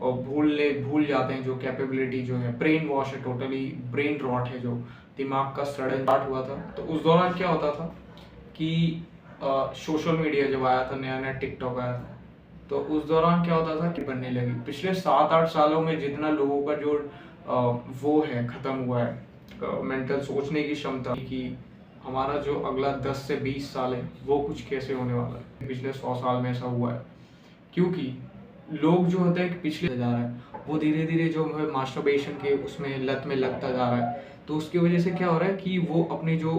और भूल जाते हैं जो कैपेबिलिटी जो है, ब्रेन वॉश है, टोटली ब्रेन रॉट है, जो दिमाग का सड़न स्टार्ट हुआ था। तो उस दौरान क्या होता था कि सोशल मीडिया जब आया था, नया नया टिकटॉक आया था, तो उस दौरान क्या होता था कि बनने लगी। पिछले 7-8 सालों में जितना लोगों का जो वो है ख़त्म हुआ है, मेंटल सोचने की क्षमता कि हमारा जो अगला 10 से 20 साल है वो कुछ कैसे होने वाला है। पिछले 100 साल में ऐसा हुआ है क्योंकि लोग जो होते हैं पिछले जा रहा है, वो धीरे धीरे जो है मास्टरबेशन के उसमें लत में लगता जा रहा है। तो उसकी वजह से क्या हो रहा है कि वो अपनी जो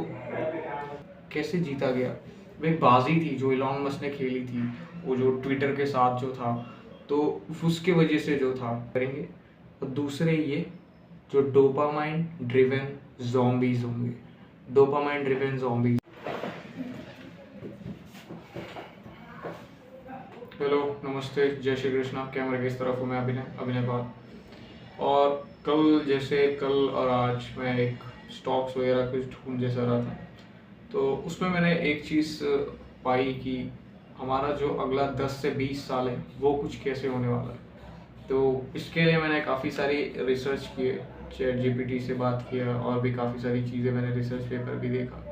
कैसे जीता गया, वो एक बाजी थी जो इलॉन मस्क ने खेली थी, वो जो ट्विटर के साथ जो था, तो उसके वजह से जो था करेंगे। और दूसरे ये जो डोपामाइन ड्रिवन ज़ॉम्बीज होंगे, डोपामाइन ड्रिवन ज़ॉम्बीज। हेलो, नमस्ते, जय श्री कृष्णा। कैमरे की इस तरफ हूँ मैं, अभिनय पाल। और कल और आज मैं एक स्टॉक्स वगैरह कुछ ढूंढ जैसा रहा था, तो उसमें मैंने एक चीज़ पाई कि हमारा जो अगला 10 से 20 साल है वो कुछ कैसे होने वाला है। तो इसके लिए मैंने काफ़ी सारी रिसर्च किए, चैट जीपीटी से बात किया, और भी काफ़ी सारी चीज़ें मैंने रिसर्च पेपर भी देखा।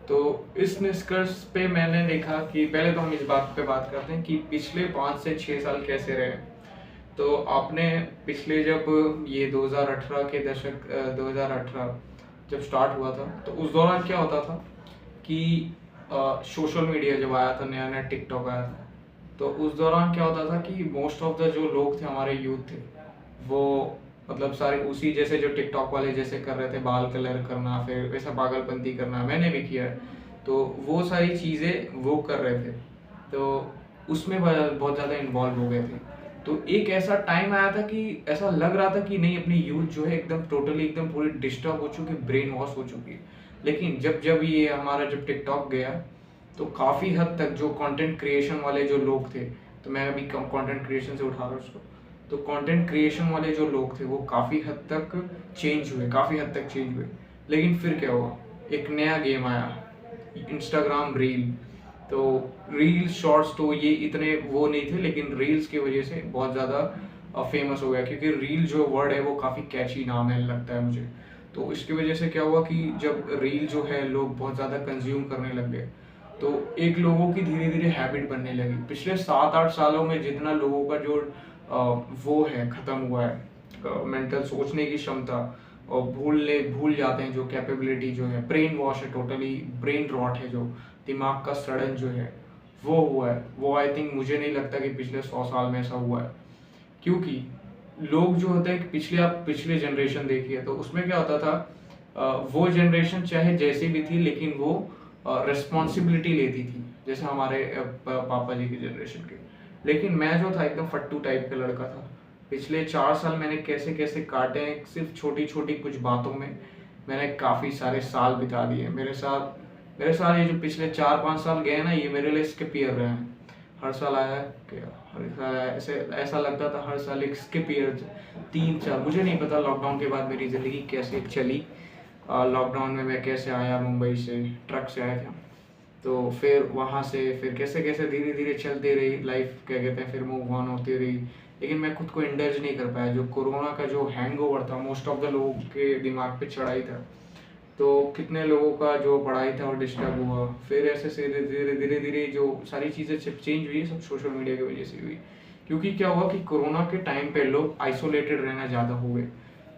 तो इस निष्कर्ष पे मैंने देखा कि पहले तो हम इस बात पे बात करते हैं कि पिछले 5 से 6 साल कैसे रहे। तो आपने पिछले जब ये 2018 के दशक 2018 जब स्टार्ट हुआ था, तो उस दौरान क्या होता था कि सोशल मीडिया जब आया था, नया नया टिकटॉक आया था, तो उस दौरान क्या होता था कि मोस्ट ऑफ द जो लोग थे, हमारे यूथ थे, वो मतलब सारे उसी जैसे जो टिकटॉक वाले जैसे कर रहे थे, बाल कलर करना, फिर वैसा पागलपंती करना, मैंने भी किया है। तो वो सारी चीज़ें वो कर रहे थे, तो उसमें बहुत ज़्यादा इन्वॉल्व हो गए थे। तो एक ऐसा टाइम आया था कि ऐसा लग रहा था कि नहीं, अपनी यूथ जो है एकदम टोटली एकदम पूरी डिस्टर्ब हो चुकी, ब्रेन वॉश हो चुकी है। लेकिन जब जब ये हमारा जब टिकटॉक गया, तो काफ़ी हद तक जो कंटेंट क्रिएशन वाले जो लोग थे, तो मैं अभी कंटेंट क्रिएशन से उठा रहा हूँ उसको, तो कंटेंट क्रिएशन वाले जो लोग थे वो काफ़ी हद तक चेंज हुए, काफ़ी हद तक चेंज हुए। लेकिन फिर क्या हुआ, एक नया गेम आया, इंस्टाग्राम रील। तो रील शॉर्ट्स तो ये इतने वो नहीं थे, लेकिन रील्स की वजह से बहुत ज़्यादा फेमस हो गया, क्योंकि रील जो वर्ड है वो काफ़ी कैची नाम है लगता है मुझे। तो इसकी वजह से क्या हुआ कि जब रील जो है लोग बहुत ज़्यादा कंज्यूम करने लग गए, तो एक लोगों की धीरे धीरे हैबिट बनने लगी। पिछले 7-8 सालों में जितना लोगों का जो वो है ख़त्म हुआ है, मेंटल सोचने की क्षमता, और भूल जाते हैं जो कैपेबिलिटी जो है, ब्रेन वॉश है, टोटली ब्रेन रॉट है, जो दिमाग का सड़न जो है वो हुआ है। वो आई थिंक मुझे नहीं लगता कि पिछले 100 साल में ऐसा हुआ है, क्योंकि लोग जो होते हैं, आप पिछले जनरेशन देखिए तो उसमें क्या होता था, वो जनरेशन चाहे जैसी भी थी, लेकिन वो रिस्पॉन्सिबिलिटी लेती थी, जैसे हमारे पापा जी की जनरेशन के। लेकिन मैं जो था एकदम फट्टू टाइप का लड़का था। पिछले 4 साल मैंने कैसे कैसे काटे हैं, सिर्फ छोटी छोटी कुछ बातों में मैंने काफ़ी सारे साल बिता दिए। मेरे साथ ये जो पिछले 4-5 साल गए ना, ये मेरे लिए स्किप ईयर रहे हैं। हर साल आया क्या, हर साल आया, ऐसा लगता था हर साल एक स्किप ईयर। 3-4, मुझे नहीं पता लॉकडाउन के बाद मेरी ज़िंदगी कैसे चली। लॉकडाउन में मैं कैसे आया, मुंबई से ट्रक से आया था, तो फिर वहाँ से फिर कैसे कैसे धीरे धीरे चलती रही लाइफ, क्या कहते हैं, फिर मूव ऑन होती रही। लेकिन मैं खुद को इंडल्ज नहीं कर पाया। जो कोरोना का जो हैंगओवर था, मोस्ट ऑफ द लोगों के दिमाग पे चढ़ाई था, तो कितने लोगों का जो पढ़ाई था वो डिस्टर्ब हुआ। फिर ऐसे से धीरे धीरे जो सारी चीज़ें चेंज हुई, सब सोशल मीडिया की वजह से हुई। क्योंकि क्या हुआ कि कोरोना के टाइम पे लोग आइसोलेटेड रहना ज़्यादा हो गए,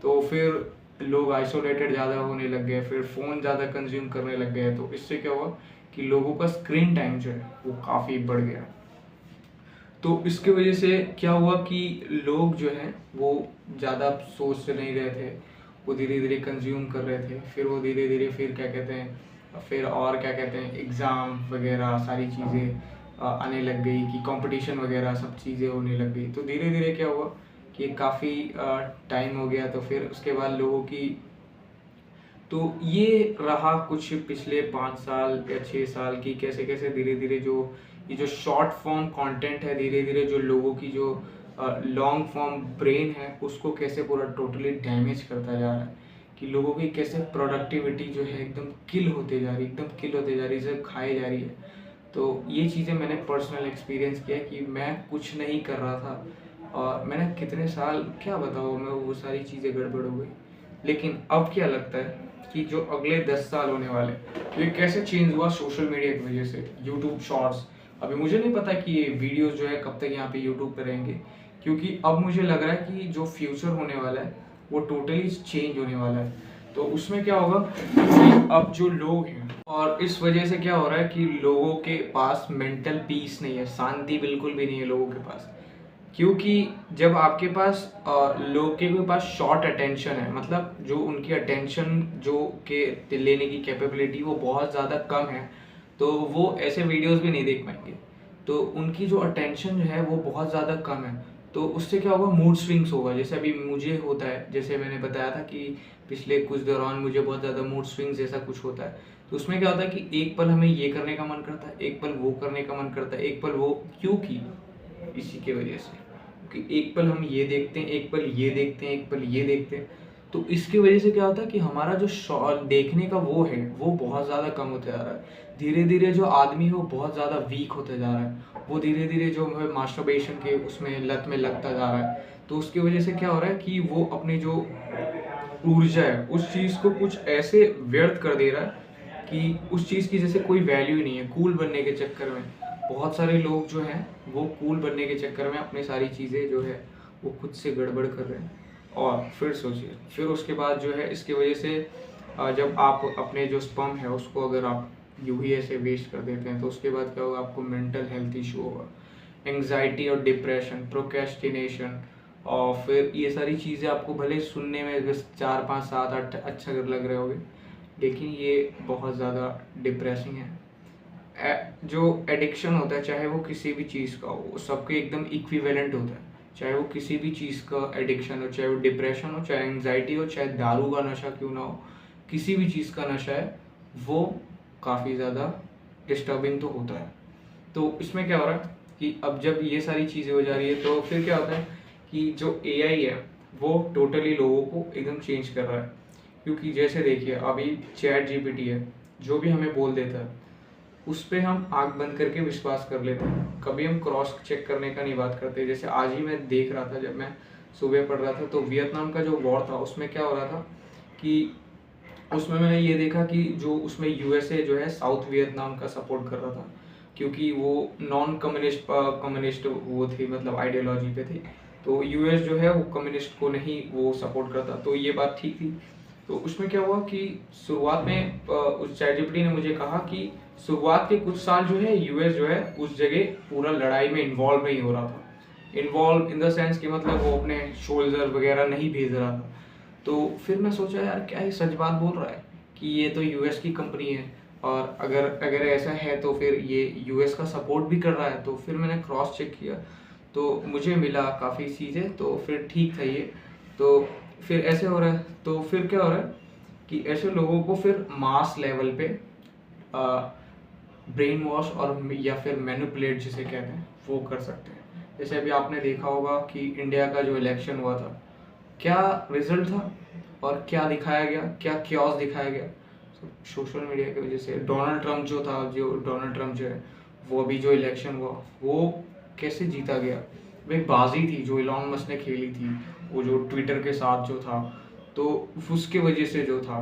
तो फिर लोग आइसोलेटेड ज़्यादा होने लग गए, फिर फ़ोन ज़्यादा कंज्यूम करने लग गए। तो इससे क्या हुआ कि लोगों का स्क्रीन टाइम जो है वो काफ़ी बढ़ गया। तो इसकी वजह से क्या हुआ कि लोग जो हैं वो ज़्यादा सोच नहीं रहे थे, वो धीरे धीरे कंज्यूम कर रहे थे। फिर वो धीरे धीरे फिर क्या कहते हैं, फिर और क्या कहते हैं, एग्ज़ाम वगैरह सारी चीज़ें आने लग गई, कि कंपटीशन वगैरह सब चीज़ें होने लग गई। तो धीरे धीरे क्या हुआ कि काफ़ी टाइम हो गया, तो फिर उसके बाद लोगों की, तो ये रहा कुछ पिछले 5 साल या 6 साल की, कैसे कैसे धीरे धीरे जो ये जो शॉर्ट फॉर्म कंटेंट है, धीरे धीरे जो लोगों की जो लॉन्ग फॉर्म ब्रेन है उसको कैसे पूरा टोटली डैमेज करता जा रहा है, कि लोगों की कैसे प्रोडक्टिविटी जो है एकदम किल होते जा रही है, एकदम किल होते जा रही है, सब खाई जा रही है। तो ये चीज़ें मैंने पर्सनल एक्सपीरियंस किया कि मैं कुछ नहीं कर रहा था, और मैंने कितने साल क्या बताऊँ मैं, वो सारी चीज़ें गड़बड़ हो गई। लेकिन अब क्या लगता है कि जो अगले 10 साल होने वाले, तो ये कैसे चेंज हुआ सोशल मीडिया की वजह से, यूट्यूब शॉर्ट्स। अभी मुझे नहीं पता कि ये वीडियोस जो है कब तक यहाँ पे यूट्यूब पे रहेंगे, क्योंकि अब मुझे लग रहा है कि जो फ्यूचर होने वाला है वो टोटली चेंज होने वाला है। तो उसमें क्या होगा कि अब जो लोग हैं, और इस वजह से क्या हो रहा है कि लोगों के पास मेंटल पीस नहीं है, शांति बिल्कुल भी नहीं है लोगों के पास। क्योंकि जब आपके पास लोग के पास शॉर्ट अटेंशन है, मतलब जो उनकी अटेंशन जो के लेने की कैपेबिलिटी वो बहुत ज़्यादा कम है, तो वो ऐसे वीडियोस भी नहीं देख पाएंगे। तो उनकी जो अटेंशन जो है वो बहुत ज़्यादा कम है, तो उससे क्या होगा, मूड स्विंग्स होगा। जैसे अभी मुझे होता है, जैसे मैंने बताया था कि पिछले कुछ दौरान मुझे बहुत ज़्यादा मूड स्विंग्स जैसा कुछ होता है। तो उसमें क्या होता है कि एक पल हमें ये करने का मन करता है, एक पल वो करने का मन करता है, एक पल वो, क्योंकि इसी के वजह से कि एक पल हम ये देखते हैं, एक पल ये देखते हैं, एक पल ये देखते हैं। तो इसकी वजह से क्या होता है कि हमारा जो देखने का वो है वो बहुत ज़्यादा कम होते जा रहा है। धीरे धीरे जो आदमी है वो बहुत ज़्यादा वीक होते जा रहा है, वो धीरे धीरे जो है मास्टरबेशन के उसमें लत में लगता जा रहा है। तो उसकी वजह से क्या हो रहा है कि वो अपनी जो ऊर्जा है उस चीज़ को कुछ ऐसे व्यर्थ कर दे रहा है कि उस चीज़ की जैसे कोई वैल्यू ही नहीं है। कूल बनने के चक्कर में बहुत सारे लोग जो हैं वो कूल बनने के चक्कर में अपनी सारी चीज़ें जो है वो खुद से गड़बड़ कर रहे हैं। और फिर सोचिए, फिर उसके बाद जो है इसकी वजह से जब आप अपने जो स्पर्म है उसको अगर आप यूं ही ऐसे वेस्ट कर देते हैं, तो उसके बाद क्या होगा, आपको मेंटल हेल्थ इशू होगा, एंग्जाइटी और डिप्रेशन, प्रोक्रेस्टिनेशन। और फिर ये सारी चीज़ें आपको भले सुनने में बस 4 5 7 8 अच्छा लग रहे होगे, लेकिन ये बहुत ज़्यादा डिप्रेसिंग है। जो एडिक्शन होता है, चाहे वो किसी भी चीज़ का हो, वो सबके एकदम इक्विवेलेंट होता है। चाहे वो किसी भी चीज़ का एडिक्शन हो, चाहे वो डिप्रेशन हो, चाहे एंग्जाइटी हो, चाहे दारू का नशा क्यों ना हो, किसी भी चीज़ का नशा है वो काफ़ी ज़्यादा डिस्टर्बिंग तो होता है। तो इसमें क्या हो रहा है कि अब जब ये सारी चीज़ें हो जा रही है, तो फिर क्या होता है कि जो एआई है वो टोटली लोगों को एकदम चेंज कर रहा है। क्योंकि जैसे देखिए अभी चैट जीपीटी है, जो भी हमें बोल देता है उस पर हम आंख बंद करके विश्वास कर लेते हैं, कभी हम क्रॉस चेक करने का नहीं बात करते। जैसे आज ही मैं देख रहा था, जब मैं सुबह पढ़ रहा था, तो वियतनाम का जो वॉर था उसमें क्या हो रहा था कि उसमें मैंने ये देखा कि जो उसमें यूएसए जो है साउथ वियतनाम का सपोर्ट कर रहा था, क्योंकि वो नॉन कम्युनिस्ट वो थे, मतलब आइडियोलॉजी पे थे। तो यूएस जो है वो कम्युनिस्ट को नहीं वो सपोर्ट करता, तो ये बात ठीक थी। तो उसमें क्या हुआ कि शुरुआत में उस चैटजीपीटी ने मुझे कहा कि शुरुआत के कुछ साल जो है यूएस जो है उस जगह पूरा लड़ाई में इन्वॉल्व नहीं हो रहा था। इन्वॉल्व इन द सेंस कि मतलब वो अपने शोल्जर वगैरह नहीं भेज रहा था। तो फिर मैं सोचा यार क्या ये सच बात बोल रहा है कि ये तो यूएस की कंपनी है, और अगर अगर ऐसा है तो फिर ये यूएस का सपोर्ट भी कर रहा है। तो फिर मैंने क्रॉस चेक किया तो मुझे मिला काफ़ी चीज़ें, तो फिर ठीक था ये। तो फिर ऐसे हो रहा है, तो फिर क्या हो रहा है कि ऐसे लोगों को फिर मास लेवल पे ब्रेन वॉश और या फिर मैनिपुलेट जिसे कहते हैं वो कर सकते हैं। जैसे अभी आपने देखा होगा कि इंडिया का जो इलेक्शन हुआ था, क्या रिजल्ट था और क्या दिखाया गया, क्या क्योस दिखाया गया, सोशल मीडिया की वजह से। डोनाल्ड ट्रम्प जो है वो अभी जो इलेक्शन हुआ वो कैसे जीता गया, वो एक बाजी थी जो इलॉन मस्क ने खेली थी, वो जो ट्विटर के साथ जो था, तो उसके वजह से जो था।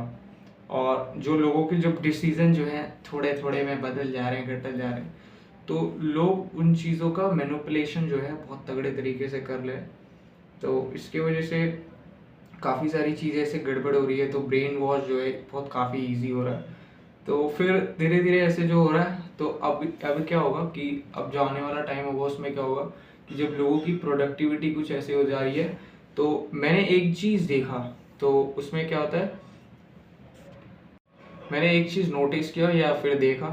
और जो लोगों के जो डिसीजन जो है थोड़े थोड़े में बदल जा रहे हैं, घटल जा रहे हैं, तो लोग उन चीज़ों का मैनिपुलेशन जो है बहुत तगड़े तरीके से कर ले। तो इसकी वजह से काफ़ी सारी चीज़ें ऐसे गड़बड़ हो रही है, तो ब्रेन वॉश जो है बहुत काफ़ी इजी हो रहा है। तो फिर धीरे धीरे ऐसे जो हो रहा है, तो अब क्या होगा कि अब जो आने वाला टाइम होगा उसमें क्या होगा कि जब लोगों की प्रोडक्टिविटी कुछ ऐसे हो जा रही है। तो मैंने एक चीज़ देखा, तो उसमें क्या होता है, मैंने एक चीज़ नोटिस किया या फिर देखा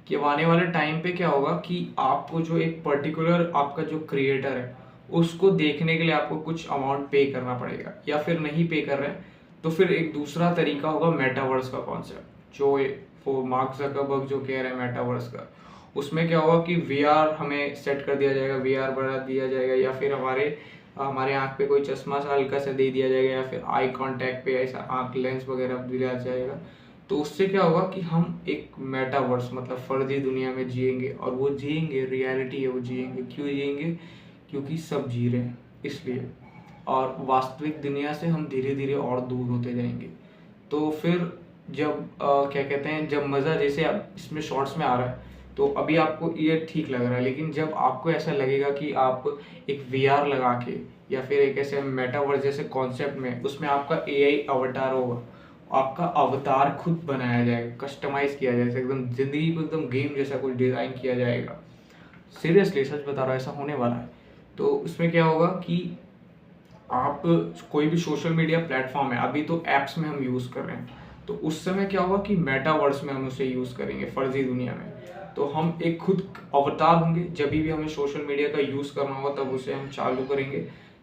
कि अब आने वाले टाइम पे क्या होगा कि आपको जो एक पर्टिकुलर आपका जो क्रिएटर है उसको देखने के लिए आपको कुछ अमाउंट पे करना पड़ेगा, या फिर नहीं पे कर रहे हैं तो फिर एक दूसरा तरीका होगा मेटावर्स का कॉन्सेप्ट, जो वो मार्क ज़करबर्ग जो कह रहे हैं मेटावर्स का। उसमें क्या होगा कि वीआर हमें सेट कर दिया जाएगा, वीआर बढ़ा दिया जाएगा, या फिर हमारे हमारे आँख पे कोई चश्मा सा हल्का सा दे दिया जाएगा, या फिर आई कांटेक्ट पे ऐसा आँख लेंस वगैरह दिया जाएगा। तो उससे क्या होगा कि हम एक मेटावर्स मतलब फर्जी दुनिया में जिएंगे, और वो जिएंगे, रियलिटी है वो जिएंगे। क्यों जिएंगे? क्योंकि सब जी रहे हैं। इसलिए। और वास्तविक दुनिया से हम धीरे धीरे और दूर होते जाएंगे। तो फिर जब क्या कहते हैं, जब मज़ा जैसे अब इसमें शॉर्ट्स में आ रहा है तो अभी आपको ये ठीक लग रहा है, लेकिन जब आपको ऐसा लगेगा कि आप एक वीआर लगा के या फिर एक ऐसे मेटावर्स जैसे कॉन्सेप्ट में, उसमें आपका एआई अवतार होगा, आपका अवतार खुद बनाया जाएगा, कस्टमाइज किया जाएगा, एकदम जिंदगी को एकदम गेम जैसा कुछ डिज़ाइन किया जाएगा। सीरियसली सच बता रहा हूँ, ऐसा होने वाला है। तो उसमें क्या होगा कि आप कोई भी सोशल मीडिया प्लेटफॉर्म है, अभी तो ऐप्स में हम यूज़ कर रहे हैं, तो उस समय क्या होगा कि मेटावर्स में हम उसे यूज़ करेंगे, फर्जी दुनिया में। तो हम एक खुद अवतार होंगे, जब भी हमें सोशल मीडिया का यूज़ करना होगा तब उसे हम चालू करेंगे,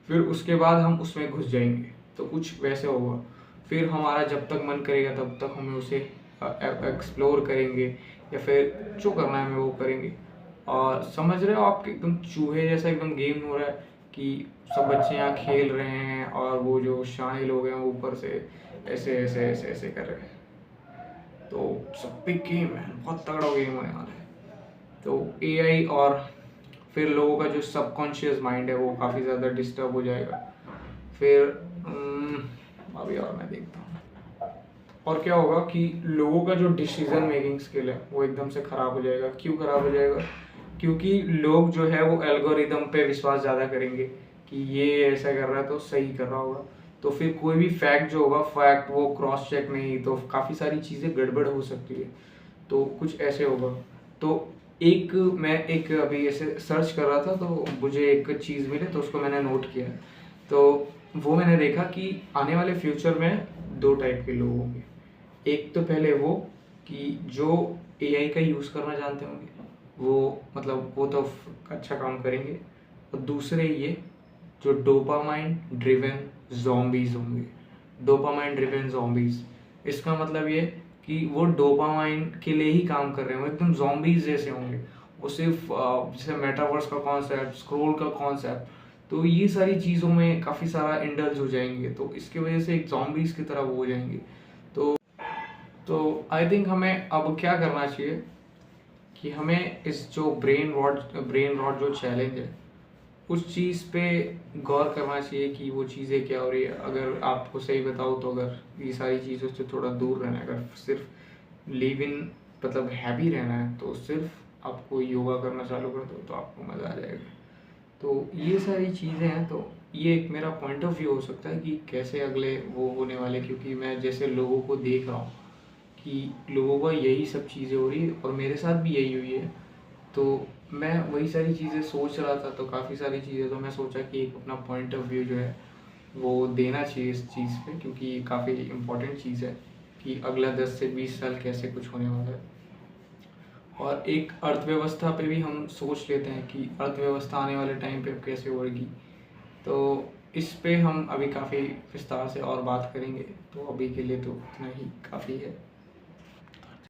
फिर उसके बाद हम उसमें घुस जाएंगे। तो कुछ वैसे होगा। फिर हमारा जब तक मन करेगा तब तक हमें उसे एक्सप्लोर करेंगे, या फिर जो करना है हमें वो करेंगे। और समझ रहे हो आप, एकदम चूहे जैसा एकदम गेम हो रहा है कि सब बच्चे यहाँ खेल रहे हैं और वो जो शाने लोग हैं वो ऊपर से ऐसे ऐसे ऐसे ऐसे कर रहे हैं। तो सब पे गेम है, बहुत तगड़ा गेम होने वाला है। तो एआई और फिर लोगों का जो सबकॉन्शियस माइंड है वो काफ़ी ज़्यादा डिस्टर्ब हो जाएगा। फिर अभी और मैं देखता हूँ। और क्या होगा कि लोगों का जो डिसीजन मेकिंग स्किल है वो एकदम से ख़राब हो जाएगा। क्यों ख़राब हो जाएगा? क्योंकि लोग जो है वो एल्गोरिदम पे विश्वास ज़्यादा करेंगे कि ये ऐसा कर रहा है तो सही कर रहा होगा। तो फिर कोई भी फैक्ट जो होगा, फैक्ट वो क्रॉस चेक नहीं, तो काफ़ी सारी चीज़ें गड़बड़ हो सकती है। तो कुछ ऐसे होगा। तो मैं एक अभी ऐसे सर्च कर रहा था तो मुझे एक चीज़ मिली, तो उसको मैंने नोट किया। तो वो मैंने देखा कि आने वाले फ्यूचर में दो टाइप के लोग होंगे। एक तो पहले वो कि जो एआई का यूज़ करना जानते होंगे, वो मतलब वो तो अच्छा काम करेंगे। और दूसरे ये जो डोपामाइन ड्रिवन ज़ॉम्बीज़ होंगे। डोपामाइन ड्रिवन ज़ॉम्बीज़, इसका मतलब ये कि वो डोपामाइन के लिए ही काम कर रहे हैं, वो एकदम ज़ॉम्बीज़ जैसे होंगे। वो सिर्फ जैसे मेटावर्स का कॉन्सेप्ट, स्क्रोल का कॉन्सेप्ट, तो ये सारी चीज़ों में काफ़ी सारा इंडल्ज हो जाएंगे। तो इसकी वजह से एक ज़ॉम्बीज़ की तरह वो हो जाएंगे। तो आई थिंक हमें अब क्या करना चाहिए कि हमें इस जो ब्रेन रॉट जो चैलेंज है, उस चीज़ पे गौर करना चाहिए कि वो चीज़ें क्या हो रही है। अगर आपको सही बताऊँ तो अगर ये सारी चीज़ों से थोड़ा दूर रहना है, अगर सिर्फ लिव इन मतलब हैप्पी रहना है, तो सिर्फ आपको योगा करना चालू कर दो तो आपको मज़ा आ जाएगा। तो ये सारी चीज़ें हैं। तो ये एक मेरा पॉइंट ऑफ व्यू हो सकता है कि कैसे अगले वो होने वाले, क्योंकि मैं जैसे लोगों को देख रहा हूँ कि लोगों को यही सब चीज़ें हो रही है और मेरे साथ भी यही हुई है। तो मैं वही सारी चीज़ें सोच रहा था, तो काफ़ी सारी चीज़ें, तो मैं सोचा कि एक अपना पॉइंट ऑफ व्यू जो है वो देना चाहिए इस चीज़ पे, क्योंकि ये काफ़ी इम्पोर्टेंट चीज़ है कि अगला 10 से 20 साल कैसे कुछ होने वाला है। और एक अर्थव्यवस्था पे भी हम सोच लेते हैं कि अर्थव्यवस्था आने वाले टाइम पे कैसे होगी। तो इस पे हम अभी काफ़ी विस्तार से और बात करेंगे। तो अभी के लिए तो इतना ही काफ़ी है।